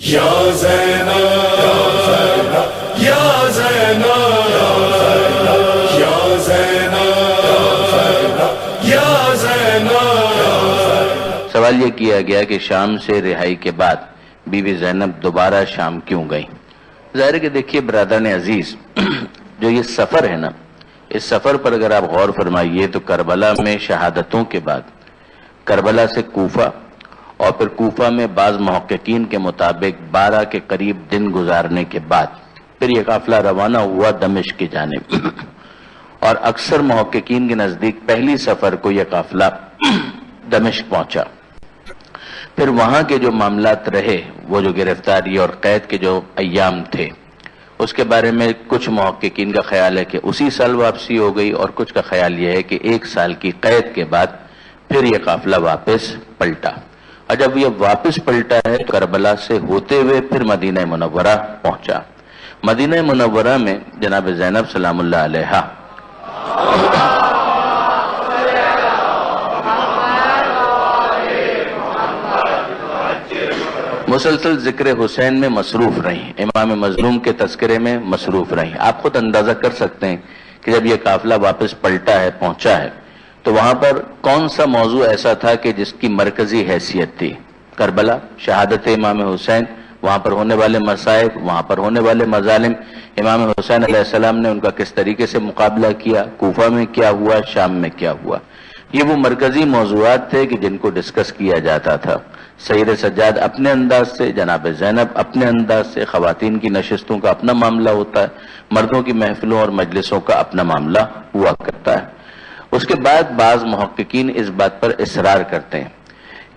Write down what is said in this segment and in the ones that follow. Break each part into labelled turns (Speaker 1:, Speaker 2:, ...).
Speaker 1: یا زینب یا زینب یا زینب یا زینب۔
Speaker 2: سوال یہ کیا گیا کہ شام سے رہائی کے بعد بی بی زینب دوبارہ شام کیوں گئیں؟ ظاہر ہے کہ دیکھیے برادران عزیز، جو یہ سفر ہے نا، اس سفر پر اگر آپ غور فرمائیے تو کربلا میں شہادتوں کے بعد کربلا سے کوفہ اور پھر کوفہ میں بعض محققین کے مطابق 12 کے قریب دن گزارنے کے بعد پھر یہ قافلہ روانہ ہوا دمشق کی جانب، اور اکثر محققین کے نزدیک پہلی سفر کو یہ قافلہ دمشق پہنچا۔ پھر وہاں کے جو معاملات رہے، وہ جو گرفتاری اور قید کے جو ایام تھے، اس کے بارے میں کچھ محققین کا خیال ہے کہ اسی سال واپسی ہو گئی، اور کچھ کا خیال یہ ہے کہ 1 سال کی قید کے بعد پھر یہ قافلہ واپس پلٹا، اور جب یہ واپس پلٹا ہے تو کربلا سے ہوتے ہوئے پھر مدینہ منورہ پہنچا۔ مدینہ منورہ میں جناب زینب سلام اللہ علیہا مسلسل ذکر حسین میں مصروف رہیں، امام مظلوم کے تذکرے میں مصروف رہیں۔ آپ خود اندازہ کر سکتے ہیں کہ جب یہ قافلہ واپس پلٹا ہے، پہنچا ہے، تو وہاں پر کون سا موضوع ایسا تھا کہ جس کی مرکزی حیثیت تھی؟ کربلا، شہادت امام حسین، وہاں پر ہونے والے مصائب، وہاں پر ہونے والے مظالم، امام حسین علیہ السلام نے ان کا کس طریقے سے مقابلہ کیا، کوفہ میں کیا ہوا، شام میں کیا ہوا۔ یہ وہ مرکزی موضوعات تھے کہ جن کو ڈسکس کیا جاتا تھا۔ سید سجاد اپنے انداز سے، جناب زینب اپنے انداز سے، خواتین کی نشستوں کا اپنا معاملہ ہوتا ہے، مردوں کی محفلوں اور مجلسوں کا اپنا معاملہ ہوا کرتا ہے۔ اس کے بعد بعض محققین اس بات پر اصرار کرتے ہیں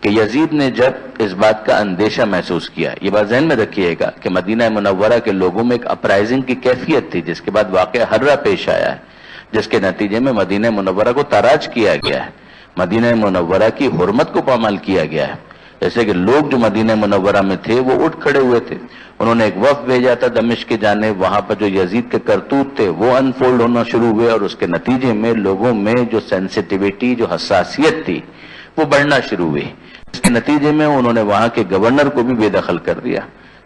Speaker 2: کہ یزید نے جب اس بات کا اندیشہ محسوس کیا، یہ بات ذہن میں رکھیے گا کہ مدینہ منورہ کے لوگوں میں ایک اپرائزنگ کی کیفیت تھی، جس کے بعد واقعہ ہررہ پیش آیا ہے، جس کے نتیجے میں مدینہ منورہ کو تاراج کیا گیا ہے، مدینہ منورہ کی حرمت کو پامال کیا گیا ہے۔ جیسے کہ لوگ جو مدینہ منورہ میں تھے وہ اٹھ کھڑے ہوئے تھے، انہوں نے ایک وفد بھیجا تھا دمشق کی جانب، وہاں پر جو یزید کے کرتوت تھے وہ انفولڈ ہونا شروع ہوئے، اور اس کے نتیجے میں لوگوں میں جو سینسیٹیویٹی، جو حساسیت تھی، وہ بڑھنا شروع ہوئی۔ اس کے نتیجے میں انہوں نے وہاں کے گورنر کو بھی بے دخل کر دیا،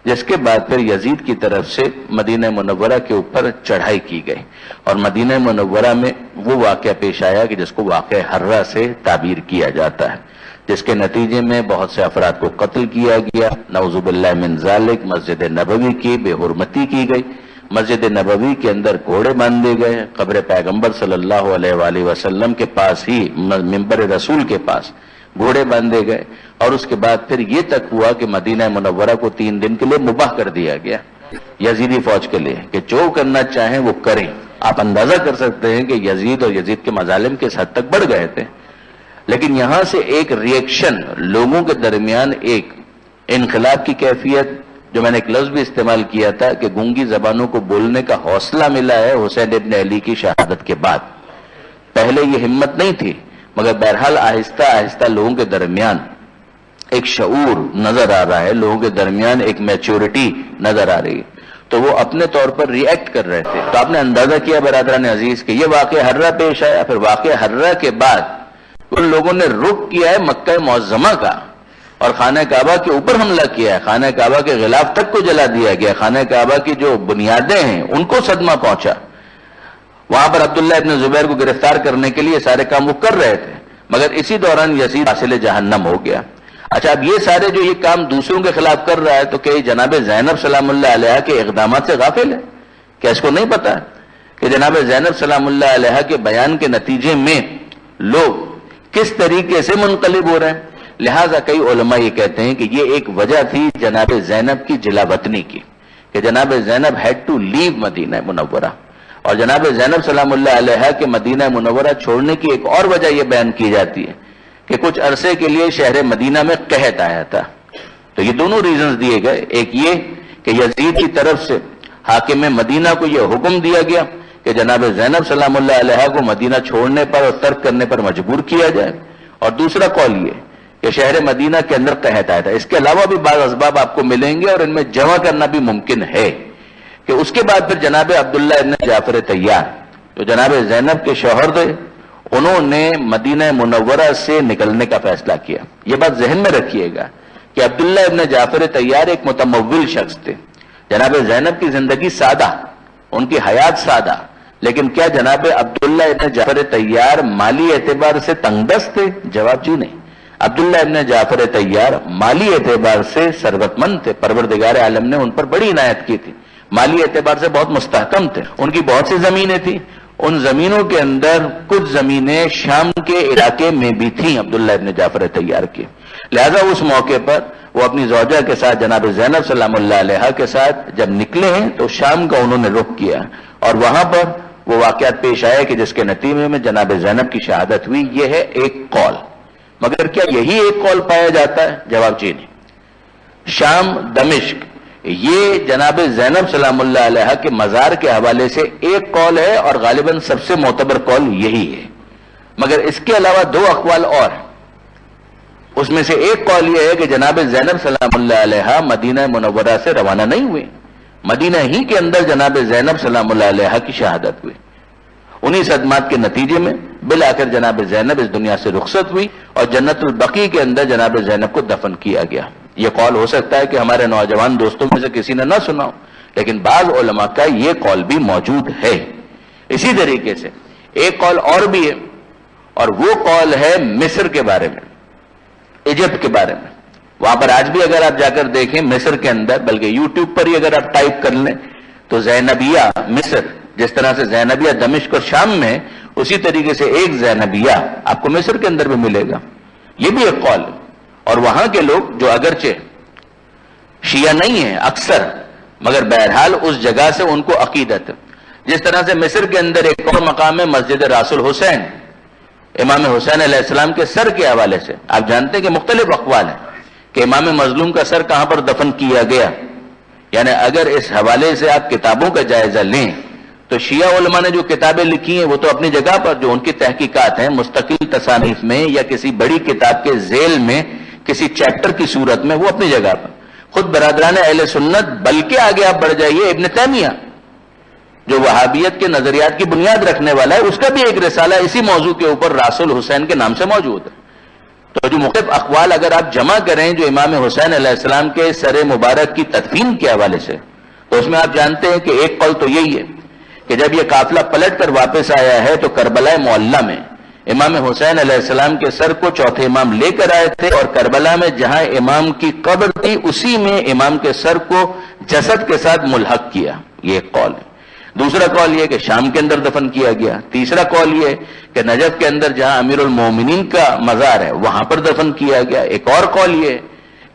Speaker 2: جس کے بعد پھر یزید کی طرف سے مدینہ منورہ کے اوپر چڑھائی کی گئی، اور مدینہ منورہ میں وہ واقعہ پیش آیا کہ جس کو واقعہ ہررہ سے تعبیر کیا جاتا ہے، جس کے نتیجے میں بہت سے افراد کو قتل کیا گیا، نعوذ باللہ من ذالک۔ مسجد نبوی کی بے حرمتی کی گئی، مسجد نبوی کے اندر گھوڑے باندھے گئے، قبر پیغمبر صلی اللہ علیہ وآلہ وسلم کے پاس ہی، منبر رسول کے پاس گھوڑے باندھے گئے، اور اس کے بعد پھر یہ تک ہوا کہ مدینہ منورہ کو 3 دن کے لیے مباح کر دیا گیا یزیدی فوج کے لیے، کہ جو کرنا چاہیں وہ کریں۔ آپ اندازہ کر سکتے ہیں کہ یزید اور یزید کے مظالم کس حد تک بڑھ گئے تھے، لیکن یہاں سے ایک ریئیکشن، لوگوں کے درمیان ایک انقلاب کی کیفیت، جو میں نے ایک لفظ بھی استعمال کیا تھا کہ گونگی زبانوں کو بولنے کا حوصلہ ملا ہے حسین ابن علی کی شہادت کے بعد۔ پہلے یہ ہمت نہیں تھی، مگر بہرحال آہستہ آہستہ لوگوں کے درمیان ایک شعور نظر آ رہا ہے، لوگوں کے درمیان ایک میچورٹی نظر آ رہی ہے، تو وہ اپنے طور پر ریئیکٹ کر رہے تھے۔ تو آپ نے اندازہ کیا برادران عزیز کہ یہ واقعہ ہررہ پیش آیا، پھر واقعہ ہررہ کے بعد ان لوگوں نے رخ کیا ہے مکہ معظمہ کا، اور خانہ کعبہ کے اوپر حملہ کیا ہے، خانہ کعبہ کے غلاف تک کو جلا دیا گیا، خانہ کعبہ کی جو بنیادیں ہیں ان کو صدمہ پہنچا۔ وہاں پر عبداللہ ابن زبیر کو گرفتار کرنے کے لیے سارے کام وہ کر رہے تھے، مگر اسی دوران یزید حاصل جہنم ہو گیا۔ اچھا، اب یہ سارے جو یہ کام دوسروں کے خلاف کر رہا ہے، تو کہ جناب زینب سلام اللہ علیہ کے اقدامات سے غافل ہے؟ کیا اس کو نہیں پتا کہ جناب زینب سلام اللہ علیہ کے بیان کے نتیجے میں لوگ کس طریقے سے منقلب ہو رہے ہیں؟ لہٰذا کئی علماء یہ کہتے ہیں کہ یہ ایک وجہ تھی جناب زینب کی جلا وطنی کی، کہ جناب زینب ہیڈ ٹو لیو مدینہ منورہ، اور جناب زینب سلام اللہ علیہ کے مدینہ منورہ چھوڑنے کی ایک اور وجہ یہ بیان کی جاتی ہے کہ کچھ عرصے کے لیے شہر مدینہ میں قحط آیا تھا۔ تو یہ دونوں ریزنز دیے گئے، ایک یہ کہ یزید کی طرف سے حاکم مدینہ کو یہ حکم دیا گیا کہ جناب زینب سلام اللہ علیہ کو مدینہ چھوڑنے پر اور ترک کرنے پر مجبور کیا جائے، اور دوسرا قول یہ کہ شہر مدینہ کے اندر قحط آیا تھا۔ اس کے علاوہ بھی بعض اسباب آپ کو ملیں گے، اور ان میں جمع کرنا بھی ممکن ہے کہ اس کے بعد پھر جناب عبداللہ ابن جعفر طیار، جو جناب زینب کے شوہر تھے، انہوں نے مدینہ منورہ سے نکلنے کا فیصلہ کیا۔ یہ بات ذہن میں رکھیے گا کہ عبداللہ ابن جعفر طیار ایک متمول شخص تھے. جناب زینب کی زندگی سادہ، ان کی حیات سادہ، لیکن کیا جناب عبداللہ ابن جعفر طیار مالی اعتبار سے تنگ دست تھے؟ جواب جی نہیں. عبداللہ ابن جعفر طیار مالی اعتبار سے ثروت مند تھے. پروردگار عالم نے ان پر بڑی عنایت کی تھی، مالی اعتبار سے بہت مستحکم تھے. ان کی بہت سی زمینیں تھیں. ان زمینوں کے اندر کچھ زمینیں شام کے علاقے میں بھی تھیں عبداللہ ابن جعفر طیار کی. لہذا اس موقع پر وہ اپنی زوجہ کے ساتھ جناب زینب سلام اللہ علیہ کے ساتھ جب نکلے ہیں تو شام کا انہوں نے رخ کیا، اور وہاں پر وہ واقعات پیش آئے کہ جس کے نتیجے میں جناب زینب کی شہادت ہوئی. یہ ہے ایک قول. مگر کیا یہی ایک قول پایا جاتا ہے؟ جواب جی نہیں. شام، دمشق، یہ جناب زینب سلام اللہ علیہ کے مزار کے حوالے سے ایک قول ہے، اور غالباً سب سے معتبر قول یہی ہے. مگر اس کے علاوہ دو اقوال اور ہیں. اس میں سے ایک قول یہ ہے کہ جناب زینب سلام اللہ علیہ مدینہ منورہ سے روانہ نہیں ہوئے، مدینہ ہی کے اندر جناب زینب سلام اللہ علیہ کی شہادت ہوئی. انہی صدمات کے نتیجے میں بالآخر جناب زینب اس دنیا سے رخصت ہوئی، اور جنت البقیع کے اندر جناب زینب کو دفن کیا گیا. یہ قول ہو سکتا ہے کہ ہمارے نوجوان دوستوں میں سے کسی نے نہ سنا ہو، لیکن بعض علماء کا یہ قول بھی موجود ہے. اسی طریقے سے ایک قول اور بھی ہے، اور وہ قول ہے مصر کے بارے میں، ایجپٹ کے بارے میں. وہاں پر آج بھی اگر آپ جا کر دیکھیں مصر کے اندر، بلکہ یوٹیوب پر ہی اگر آپ ٹائپ کر لیں تو زینبیہ مصر، جس طرح سے زینبیہ دمشق اور شام میں، اسی طریقے سے ایک زینبیہ آپ کو مصر کے اندر بھی ملے گا. یہ بھی ایک قول ہے. اور وہاں کے لوگ جو اگرچہ شیعہ نہیں ہیں اکثر، مگر بہرحال اس جگہ سے ان کو عقیدت ہے. جس طرح سے مصر کے اندر ایک اور مقام ہے مسجد راس الحسین، امام حسین علیہ السلام کے سر کے حوالے سے. آپ جانتے ہیں کہ مختلف اقوال ہیں کہ امام مظلوم کا سر کہاں پر دفن کیا گیا. یعنی اگر اس حوالے سے آپ کتابوں کا جائزہ لیں تو شیعہ علماء نے جو کتابیں لکھی ہیں وہ تو اپنی جگہ پر، جو ان کی تحقیقات ہیں مستقل تصانیف میں یا کسی بڑی کتاب کے ذیل میں کسی چیپٹر کی صورت میں، وہ اپنی جگہ پر. خود برادران اہل سنت، بلکہ آگے آپ بڑھ جائیے ابن تیمیہ جو وہابیت کے نظریات کی بنیاد رکھنے والا ہے، اس کا بھی ایک رسالہ اسی موضوع کے اوپر راس الحسین کے نام سے موجود ہے. تو جو مختلف اقوال اگر آپ جمع کریں جو امام حسین علیہ السلام کے سر مبارک کی تدفین کے حوالے سے، تو اس میں آپ جانتے ہیں کہ ایک قول تو یہی ہے کہ جب یہ قافلہ پلٹ کر واپس آیا ہے تو کربلا معلہ میں امام حسین علیہ السلام کے سر کو چوتھے امام لے کر آئے تھے، اور کربلا میں جہاں امام کی قبر تھی اسی میں امام کے سر کو جسد کے ساتھ ملحق کیا. یہ ایک قول ہے. دوسرا قول یہ کہ شام کے اندر دفن کیا گیا. تیسرا قول یہ کہ نجف کے اندر جہاں امیر المومنین کا مزار ہے وہاں پر دفن کیا گیا. ایک اور قول یہ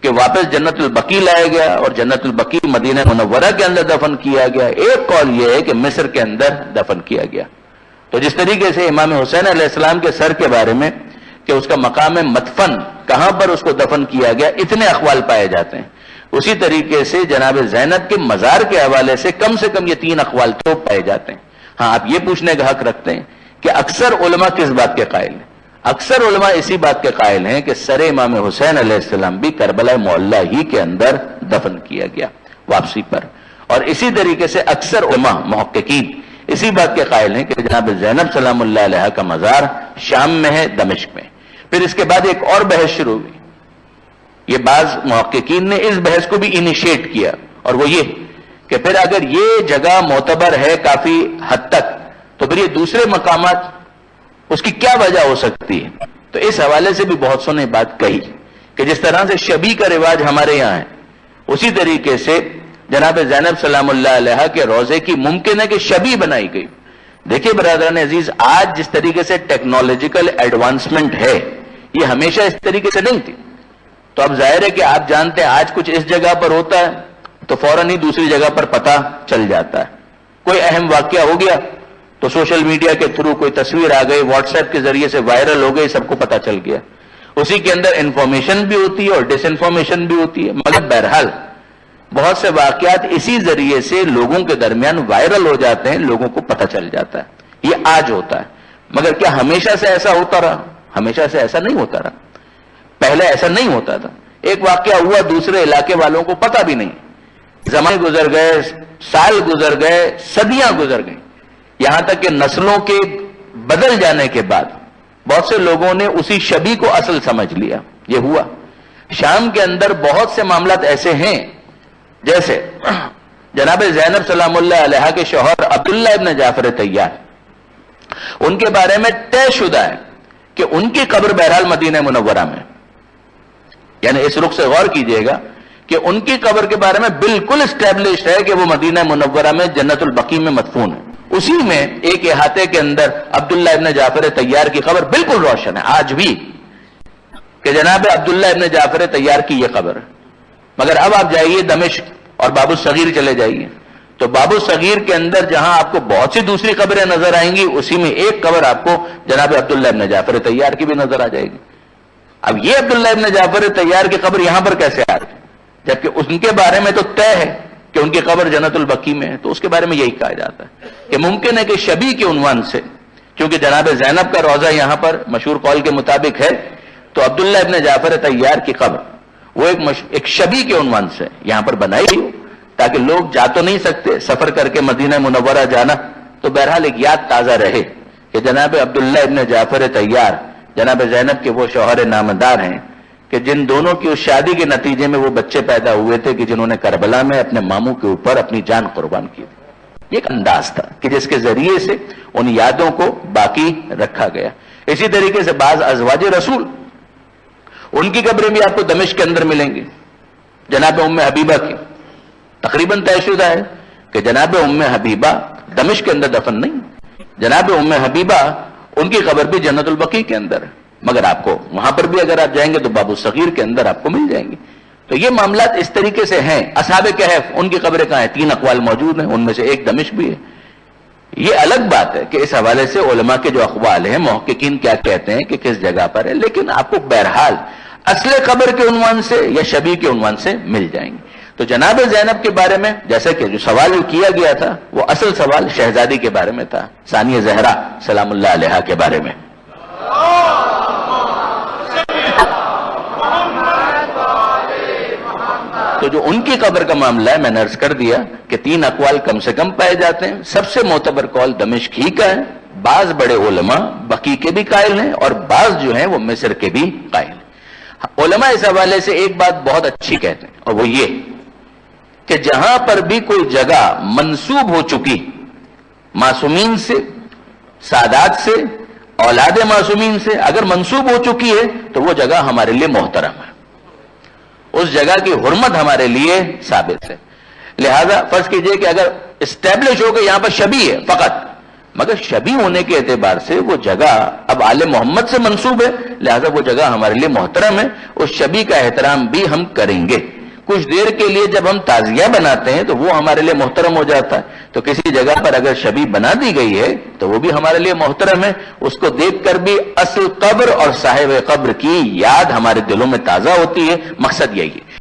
Speaker 2: کہ واپس جنت البقیع لایا گیا اور جنت البقیع مدینہ منورہ کے اندر دفن کیا گیا. ایک قول یہ ہے کہ مصر کے اندر دفن کیا گیا. تو جس طریقے سے امام حسین علیہ السلام کے سر کے بارے میں کہ اس کا مقام مدفن کہاں پر اس کو دفن کیا گیا، اتنے اقوال پائے جاتے ہیں، اسی طریقے سے جناب زینب کے مزار کے حوالے سے کم یہ 3 اقوال تو پائے جاتے ہیں. ہاں، آپ یہ پوچھنے کا حق رکھتے ہیں کہ اکثر علماء کس بات کے قائل ہیں؟ اکثر علماء اسی بات کے قائل ہیں کہ سر امام حسین علیہ السلام بھی کربلا معلہ ہی کے اندر دفن کیا گیا واپسی پر. اور اسی طریقے سے اکثر علماء محققین اسی بات کے قائل ہیں کہ جناب زینب سلام اللہ علیہ کا مزار شام میں ہے، دمشق میں. پھر اس کے بعد ایک اور بحث شروع ہوئی. یہ بعض محققین نے اس بحث کو بھی انیشیٹ کیا، اور وہ یہ کہ پھر اگر یہ جگہ معتبر ہے کافی حد تک تو پھر یہ دوسرے مقامات اس کی کیا وجہ ہو سکتی ہے. تو اس حوالے سے بھی بہت سو نے بات کہی کہ جس طرح سے شبی کا رواج ہمارے یہاں ہے، اسی طریقے سے جناب زینب سلام اللہ علیہ کے روضے کی ممکن ہے کہ شبی بنائی گئی. دیکھیے برادران عزیز، آج جس طریقے سے ٹیکنالوجیکل ایڈوانسمنٹ ہے یہ ہمیشہ اس طریقے سے نہیں تھی. تو اب ظاہر ہے کہ آپ جانتے ہیں آج کچھ اس جگہ پر ہوتا ہے تو فوراً ہی دوسری جگہ پر پتہ چل جاتا ہے. کوئی اہم واقعہ ہو گیا تو سوشل میڈیا کے تھرو کوئی تصویر آ گئی، واٹس ایپ کے ذریعے سے وائرل ہو گئی، سب کو پتہ چل گیا. اسی کے اندر انفارمیشن بھی ہوتی ہے اور ڈس انفارمیشن بھی ہوتی ہے. مگر بہرحال بہت سے واقعات اسی ذریعے سے لوگوں کے درمیان وائرل ہو جاتے ہیں، لوگوں کو پتہ چل جاتا ہے. یہ آج ہوتا ہے. مگر کیا ہمیشہ سے ایسا ہوتا رہا؟ ہمیشہ سے ایسا نہیں ہوتا رہا. پہلے ایسا نہیں ہوتا تھا. ایک واقعہ ہوا، دوسرے علاقے والوں کو پتہ بھی نہیں. زمانے گزر گئے، سال گزر گئے، صدیاں گزر گئیں، یہاں تک کہ نسلوں کے بدل جانے کے بعد بہت سے لوگوں نے اسی شبی کو اصل سمجھ لیا. یہ ہوا. شام کے اندر بہت سے معاملات ایسے ہیں، جیسے جناب زینب سلام اللہ علیہا کے شوہر عبداللہ ابن جعفر طیار، ان کے بارے میں طے شدہ ہے کہ ان کی قبر بہرحال مدینہ منورہ میں، یعنی اس رخ سے غور کیجئے گا کہ ان کی قبر کے بارے میں بالکل اسٹیبلشڈ ہے کہ وہ مدینہ منورہ میں جنت البقیع میں مدفون ہے. اسی میں ایک احاطے کے اندر عبداللہ ابن جعفر طیار کی قبر بالکل روشن ہے آج بھی کہ جناب عبداللہ ابن جعفر طیار کی یہ قبر. مگر اب آپ جائیے دمشق اور باب الصغیر چلے جائیے تو باب الصغیر کے اندر جہاں آپ کو بہت سی دوسری قبریں نظر آئیں گی، اسی میں ایک قبر آپ کو جناب عبداللہ ابن جعفر طیار کی بھی نظر آ جائے گی. اب یہ عبداللہ ابن جعفر طیار کی قبر یہاں پر کیسے آ گئی، جبکہ ان کے بارے میں تو طے ہے کہ ان کی قبر جنت البقیع میں ہے. تو اس کے بارے میں یہی کہا جاتا ہے کہ ممکن ہے کہ شبیہ کے عنوان سے، کیونکہ جناب زینب کا روضہ یہاں پر مشہور قول کے مطابق ہے، تو عبداللہ ابن جعفر طیار کی قبر وہ ایک شبیہ کے عنوان سے یہاں پر بنائی گئی تاکہ لوگ جا تو نہیں سکتے سفر کر کے مدینہ منورہ جانا، تو بہرحال ایک یاد تازہ رہے کہ جناب عبداللہ ابن جعفر طیار جناب زینب کے وہ شوہر نامدار ہیں کہ جن دونوں کی اس شادی کے نتیجے میں وہ بچے پیدا ہوئے تھے کہ جنہوں نے کربلا میں اپنے ماموں کے اوپر اپنی جان قربان کی تھی. یہ ایک انداز تھا کہ جس کے ذریعے سے ان یادوں کو باقی رکھا گیا. اسی طریقے سے بعض ازواج رسول، ان کی قبریں بھی آپ کو دمشق کے اندر ملیں گی. جناب ام حبیبہ کی تقریباً طے شدہ ہے کہ جناب ام حبیبہ دمشق کے اندر دفن نہیں، جناب ام حبیبہ ان کی قبر بھی جنت البقیع کے اندر ہے، مگر آپ کو وہاں پر بھی اگر آپ جائیں گے تو باب الصغیر کے اندر آپ کو مل جائیں گی. تو یہ معاملات اس طریقے سے ہیں. اصحاب کہف ان کی قبریں کہاں ہیں؟ 3 اقوال موجود ہیں، ان میں سے ایک دمشق بھی ہے. یہ الگ بات ہے کہ اس حوالے سے علماء کے جو اقوال ہیں، محققین کیا کہتے ہیں کہ کس جگہ پر ہے، لیکن آپ کو بہرحال اصل قبر کے عنوان سے یا شبیہ کے عنوان سے مل جائیں گے. تو جناب زینب کے بارے میں جیسا کہ جو سوال کیا گیا تھا وہ اصل سوال شہزادی کے بارے میں تھا، ثانیہ زہرا سلام اللہ علیہا کے بارے میں. تو جو ان کی قبر کا معاملہ ہے میں نے عرض کر دیا کہ 3 اقوال کم سے کم پائے جاتے ہیں. سب سے معتبر قول دمشق ہی کا ہے. بعض بڑے علماء بقیع کے بھی قائل ہیں اور بعض جو ہیں وہ مصر کے بھی قائل ہیں. علماء اس حوالے سے ایک بات بہت اچھی کہتے ہیں اور وہ یہ کہ جہاں پر بھی کوئی جگہ منسوب ہو چکی معصومین سے، سادات سے، اولاد معصومین سے، اگر منسوب ہو چکی ہے تو وہ جگہ ہمارے لیے محترم ہے، اس جگہ کی حرمت ہمارے لیے ثابت ہے. لہذا فرض کیجئے کہ اگر اسٹیبلش ہو کہ یہاں پر شبیہ ہے فقط، مگر شبیہ ہونے کے اعتبار سے وہ جگہ اب آل محمد سے منسوب ہے، لہذا وہ جگہ ہمارے لیے محترم ہے، اس شبیہ کا احترام بھی ہم کریں گے. کچھ دیر کے لیے جب ہم تعزیہ بناتے ہیں تو وہ ہمارے لیے محترم ہو جاتا ہے. تو کسی جگہ پر اگر شبیہ بنا دی گئی ہے تو وہ بھی ہمارے لیے محترم ہے، اس کو دیکھ کر بھی اصل قبر اور صاحب قبر کی یاد ہمارے دلوں میں تازہ ہوتی ہے. مقصد یہی ہے.